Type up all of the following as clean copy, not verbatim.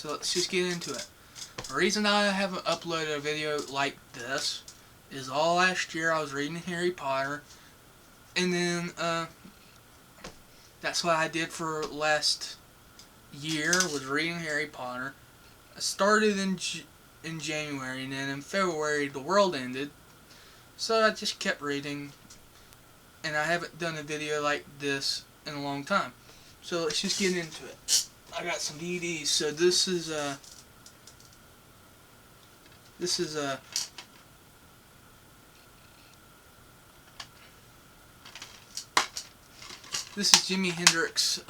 So let's just get into it. The reason I haven't uploaded a video like this is all last year I was reading Harry Potter, and then that's what I did for last year, was reading Harry Potter. I started in January, and then in February the world ended, so I just kept reading, and I haven't done a video like this in a long time. So let's just get into it. I got some DVDs. So this is Jimi Hendrix,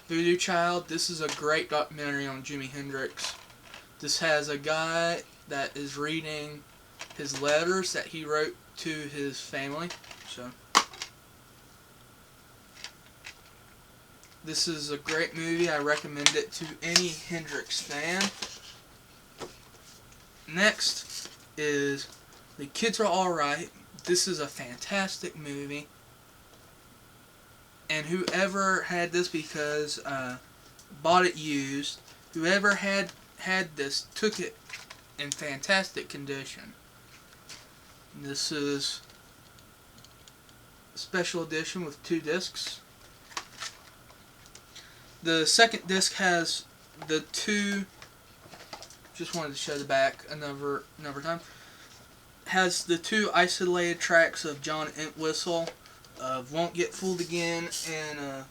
Voodoo Child. This is a great documentary on Jimi Hendrix. This has a guy that is reading his letters that he wrote to his family. So this is a great movie. I recommend it to any Hendrix fan. Next is The Kids Are Alright. This is a fantastic movie. And whoever had this, because bought it used, whoever had this took it in fantastic condition. This is a special edition with 2 discs. The second disc has the 2, just wanted to show the back another time, has the 2 isolated tracks of John Entwistle, of Won't Get Fooled Again, and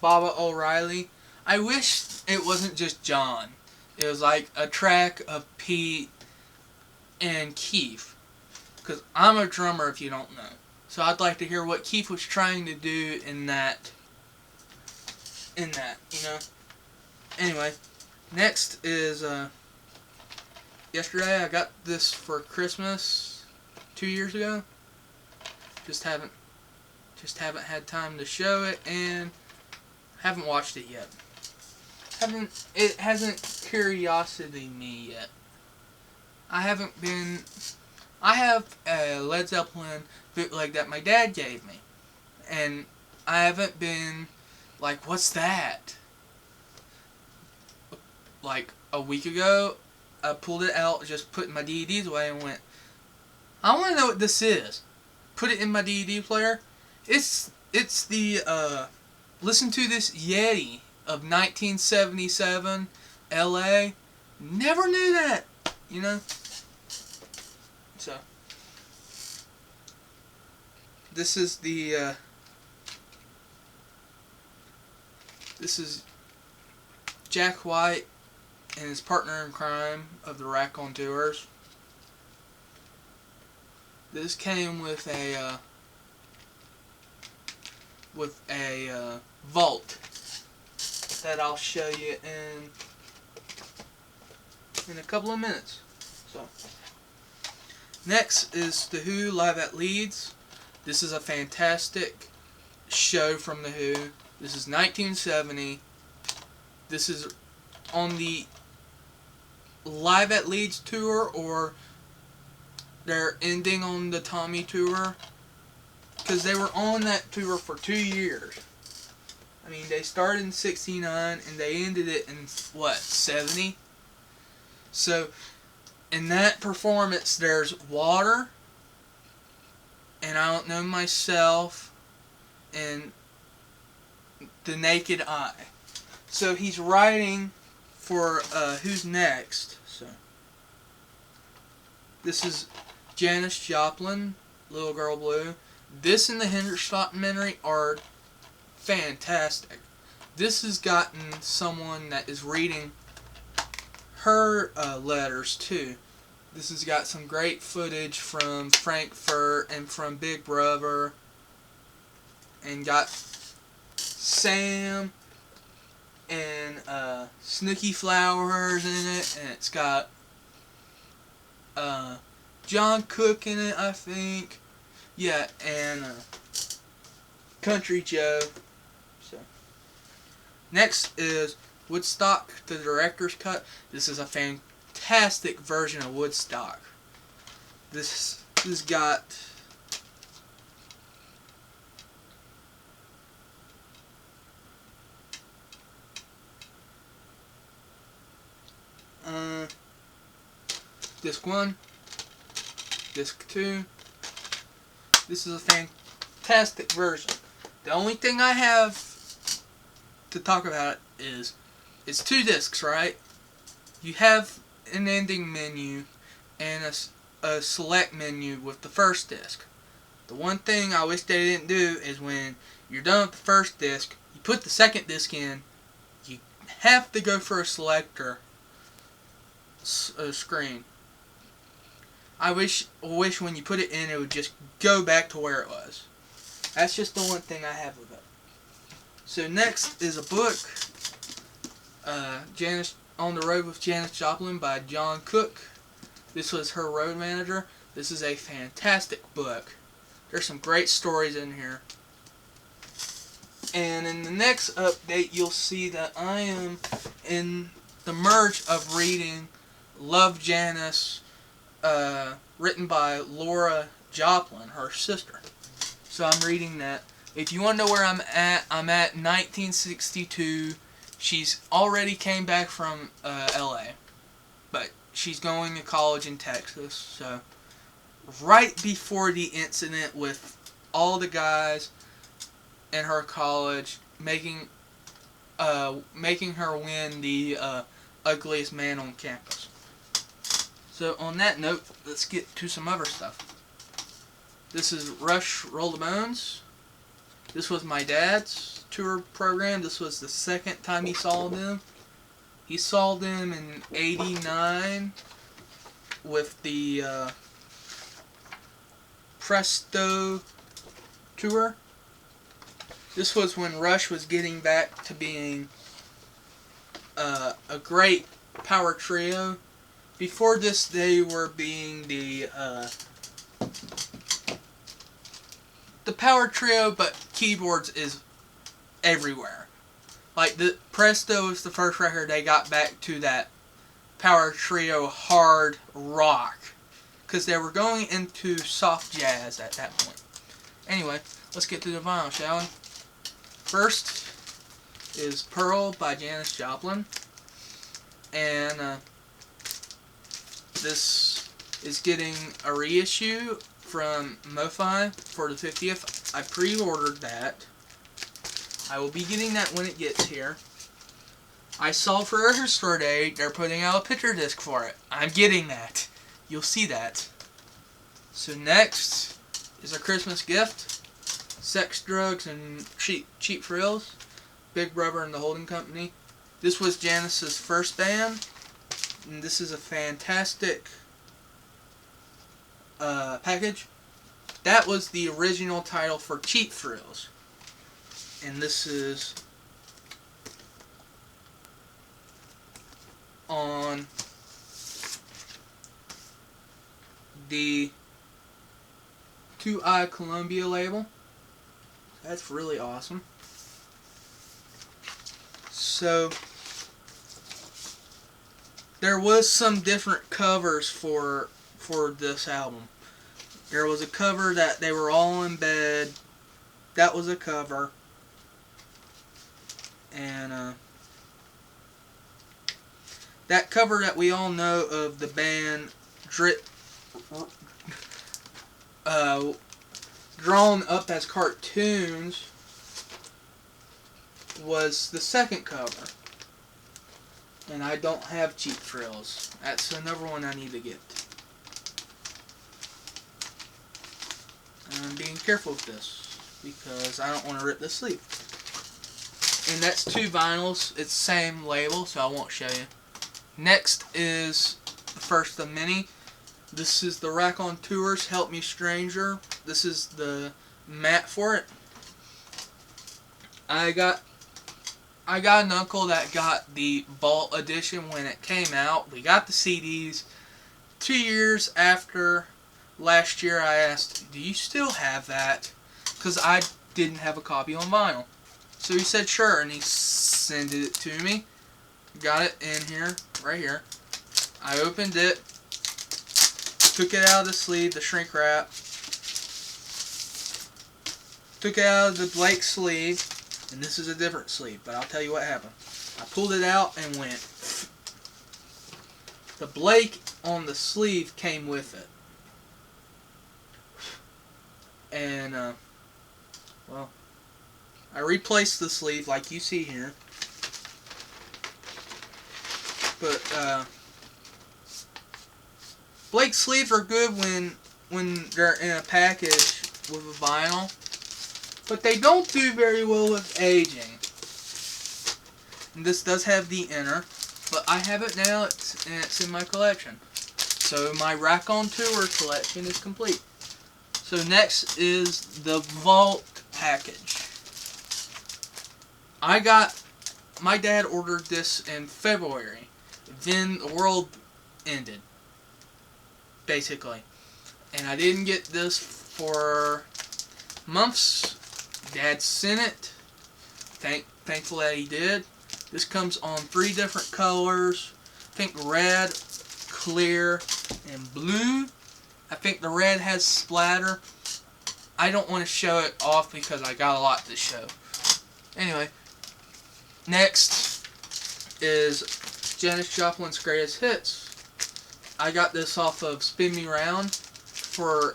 Baba O'Reilly. I wish it wasn't just John. It was like a track of Pete and Keith, because I'm a drummer, if you don't know. So I'd like to hear what Keith was trying to do in that, you know. Anyway, next is yesterday I got this for Christmas 2 years ago. Just haven't had time to show it, and haven't watched it yet. It hasn't curiosity me yet. I have a Led Zeppelin bootleg that my dad gave me, and I haven't been like, what's that? Like a week ago, I pulled it out, just put my DVDs away, and went, I want to know what this is. Put it in my DVD player. It's the Listen to This Yeti of 1977 LA. Never knew that, you know. So this is Jack White and his partner in crime of the Raconteurs. This came with a vault that I'll show you in a couple of minutes. So next is The Who Live at Leeds. This is a fantastic show from The Who. This is 1970. This is on the Live at Leeds tour, or they're ending on the Tommy tour, because they were on that tour for 2 years. I mean, they started in 69 and they ended it in, what, 70? So, in that performance, there's Water, and I Don't Know Myself, and The Naked Eye. So he's writing for Who's Next. So this is Janis Joplin, Little Girl Blue. This and the Hendrix documentary are fantastic. This has gotten someone that is reading her letters too. This has got some great footage from Frankfurt and from Big Brother, and got Sam and Snooky Flowers in it, and it's got John Cook in it, I think. Yeah, and Country Joe. So next is Woodstock, the director's cut. This is a fantastic version of Woodstock. This has got Disc 1, Disc 2. This is a fantastic version. The only thing I have to talk about is it's 2 discs, right? You have an ending menu and a select menu with the first disc. The one thing I wish they didn't do is when you're done with the first disc, you put the second disc in, you have to go for a selector screen. I wish when you put it in, it would just go back to where it was. That's just the one thing I have of it. So next is a book, On the Road with Janis Joplin by John Cook. This was her road manager. This is a fantastic book. There's some great stories in here. And in the next update, you'll see that I am in the merge of reading Love Janis, written by Laura Joplin, her sister. So I'm reading that. If you want to know where I'm at 1962. She's already came back from LA, but she's going to college in Texas. So right before the incident with all the guys in her college making her win the ugliest man on campus. So on that note, let's get to some other stuff. This is Rush Roll the Bones. This was my dad's tour program. This was the second time he saw them. He saw them in '89 with the Presto tour. This was when Rush was getting back to being a great power trio. Before this, they were being the power trio, but keyboards is everywhere. Like the Presto was the first record they got back to that power trio hard rock, because they were going into soft jazz at that point. Anyway, let's get to the vinyl, shall we? First is Pearl by Janis Joplin, and this is getting a reissue from MoFi for the 50th. I pre-ordered that. I will be getting that when it gets here. I saw for Record Store Day they're putting out a picture disc for it. I'm getting that. You'll see that. So next is a Christmas gift. Sex, Drugs, and Cheap Thrills. Big Brother and the Holding Company. This was Janis's first band. And this is a fantastic package. That was the original title for Cheap Thrills. And this is on the 2i Columbia label. That's really awesome. So there was some different covers for this album. There was a cover that they were all in bed. That was a cover. And that cover that we all know of the band drawn up as cartoons was the second cover. And I don't have Cheap Thrills. That's another one I need to get. And I'm being careful with this because I don't want to rip the sleeve. And that's 2 vinyls. It's the same label, so I won't show you. Next is the first of many. This is the Rack on Tours Help Me Stranger. This is the mat for it. I got an uncle that got the Vault edition when it came out. We got the CDs. 2 years after last year, I asked, "Do you still have that?" Because I didn't have a copy on vinyl. So he said sure, and he sent it to me. Got it in here, right here. I opened it, took it out of the sleeve, the shrink wrap, took it out of the blank sleeve, and this is a different sleeve, but I'll tell you what happened. I pulled it out and went. The Blake on the sleeve came with it. And, well, I replaced the sleeve like you see here. But, Blake sleeves are good when they're in a package with a vinyl. But they don't do very well with aging. And this does have the inner. But I have it now, and it's in my collection. So my Rack on Tour collection is complete. So next is the Vault package. My dad ordered this in February. Then the world ended, basically. And I didn't get this for months. Dad sent it. Thankful that he did. This comes on 3 different colors. I think red, clear, and blue. I think the red has splatter. I don't want to show it off because I got a lot to show. Anyway, next is Janis Joplin's Greatest Hits. I got this off of Spin Me Round for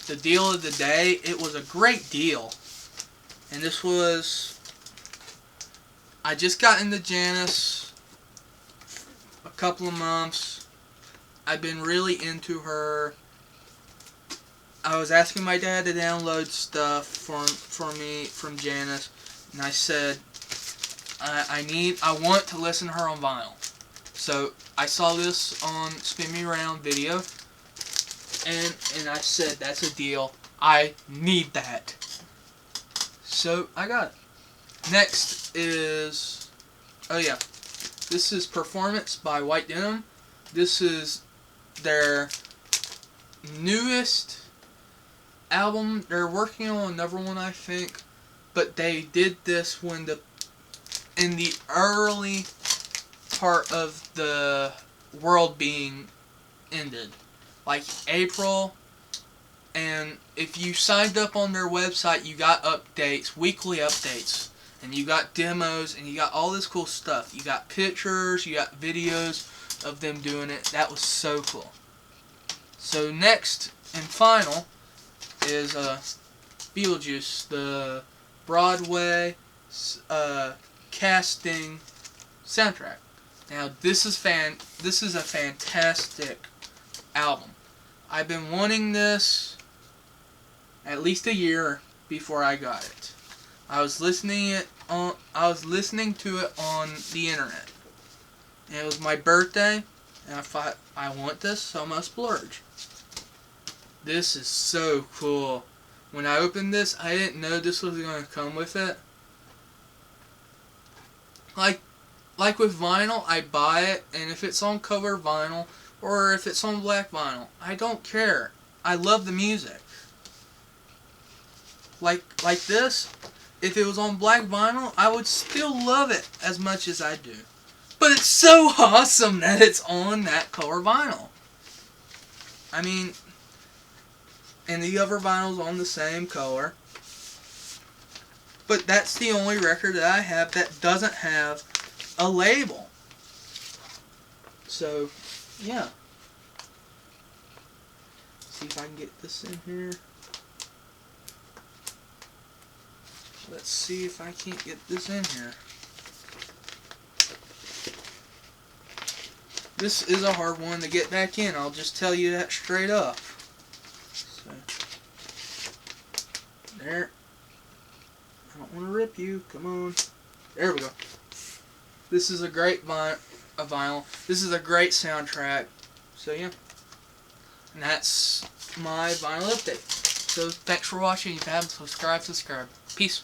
the deal of the day. It was a great deal. And this was... I just got into Janis a couple of months. I've been really into her. I was asking my dad to download stuff for me from Janis, and I said I want to listen to her on vinyl. So I saw this on Spin Me Round video, and I said that's a deal. I need that. So I got it. Next is, oh yeah, this is Performance by White Denim. This is their newest album. They're working on another one, I think, but they did this when in the early part of the world being ended, like April. And if you signed up on their website, you got updates, weekly updates. And you got demos, and you got all this cool stuff. You got pictures, you got videos of them doing it. That was so cool. So next and final is Beetlejuice, the Broadway casting soundtrack. Now this is a fantastic album. I've been wanting this at least a year before I got it. I was listening to it on the internet. And it was my birthday, and I thought, I want this, so I must splurge. This is so cool. When I opened this, I didn't know this was going to come with it. Like with vinyl, I buy it, and if it's on cover vinyl, or if it's on black vinyl, I don't care. I love the music. Like this, if it was on black vinyl, I would still love it as much as I do. But it's so awesome that it's on that color vinyl. I mean, and the other vinyl's on the same color. But that's the only record that I have that doesn't have a label. So, yeah. See if I can get this in here. Let's see if I can't get this in here. This is a hard one to get back in. I'll just tell you that straight up. So, there. I don't want to rip you. Come on. There we go. This is a great vinyl. This is a great soundtrack. So, yeah. And that's my vinyl update. So, thanks for watching. If you haven't subscribed, subscribe. Peace.